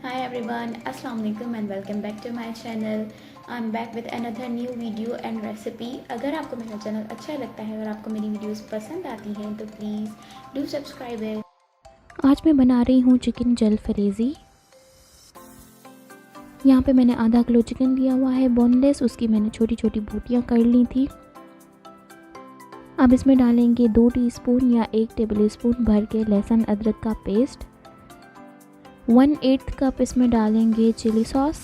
Hi everyone, Assalamu alaikum and welcome back to my channel. I'm back with another new video and recipe. अगर आपको मेरा channel अच्छा लगता है और आपको मेरी वीडियोस पसंद आती हैं तो प्लीज़ डू सब्सक्राइब इट। आज मैं बना रही हूँ चिकन जलफरेज़ी। यहाँ पे मैंने आधा किलो चिकन लिया हुआ है बोनलेस, उसकी मैंने छोटी छोटी बोटियाँ कर ली थी। अब इसमें डालेंगे 2 टीस्पून या 1 टेबल स्पून भर के लहसुन अदरक का पेस्ट। 1/8 कप इसमें डालेंगे चिली सॉस।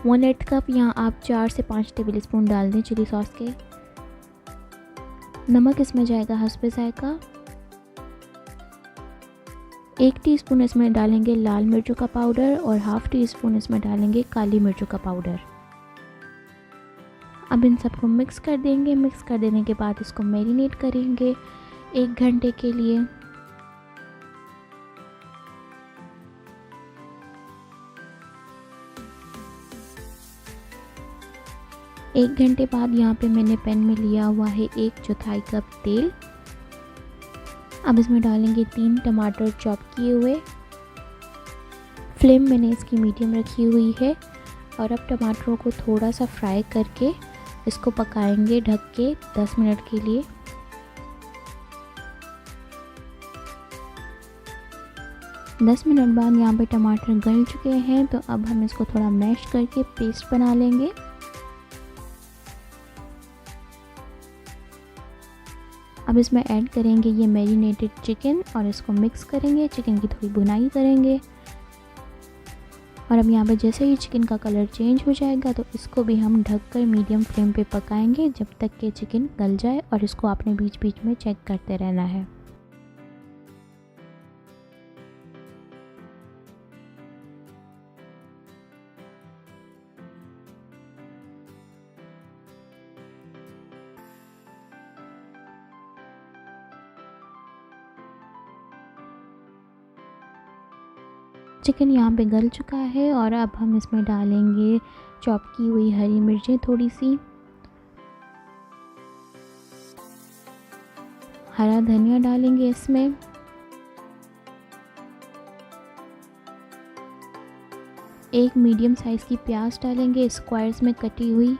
1/8 कप यहाँ आप 4 से 5 टेबल स्पून डाल दें चिली सॉस के। नमक इसमें जाएगा हस्बे जायका। 1 टीस्पून इसमें डालेंगे लाल मिर्चों का पाउडर और हाफ़ टी स्पून इसमें डालेंगे काली मिर्चों का पाउडर। अब इन सबको मिक्स कर देंगे। मिक्स कर देने के बाद इसको मैरिनेट करेंगे 1 घंटे के लिए। एक घंटे बाद यहाँ पे मैंने पैन में लिया हुआ है 1/4 कप तेल। अब इसमें डालेंगे 3 टमाटर चॉप किए हुए। फ्लेम मैंने इसकी मीडियम रखी हुई है और अब टमाटरों को थोड़ा सा फ्राई करके इसको पकाएंगे ढक के 10 मिनट के लिए। दस मिनट बाद यहाँ पे टमाटर गल चुके हैं तो अब हम इसको थोड़ा मैश करके पेस्ट बना लेंगे। अब इसमें ऐड करेंगे ये मैरिनेटेड चिकन और इसको मिक्स करेंगे। चिकन की थोड़ी भुनाई करेंगे और अब यहाँ पे जैसे ही चिकन का कलर चेंज हो जाएगा तो इसको भी हम ढककर मीडियम फ्लेम पे पकाएंगे जब तक कि चिकन गल जाए और इसको आपने बीच बीच में चेक करते रहना है। चिकन यहाँ पे गल चुका है और अब हम इसमें डालेंगे चॉप की हुई हरी मिर्चें थोड़ी सी, हरा धनिया डालेंगे इसमें, एक मीडियम साइज़ की प्याज डालेंगे स्क्वायर्स में कटी हुई,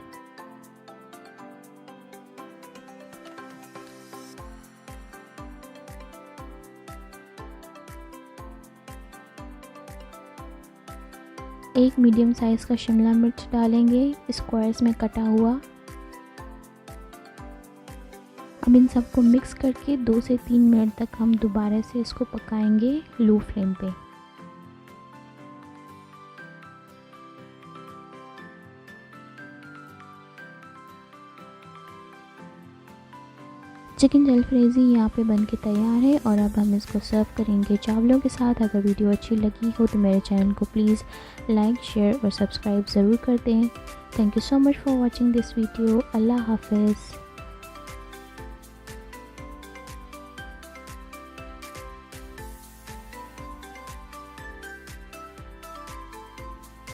एक मीडियम साइज़ का शिमला मिर्च डालेंगे स्क्वायर्स में कटा हुआ। अब इन सबको मिक्स करके 2 से 3 मिनट तक हम दोबारा से इसको पकाएंगे लो फ्लेम पे। चिकन जलफरेज़ी यहाँ पे बनके तैयार है और अब हम इसको सर्व करेंगे चावलों के साथ। अगर वीडियो अच्छी लगी हो तो मेरे चैनल को प्लीज़ लाइक, शेयर और सब्सक्राइब ज़रूर कर दें। Thank you so much for watching this video. अल्लाह हाफ़िज़।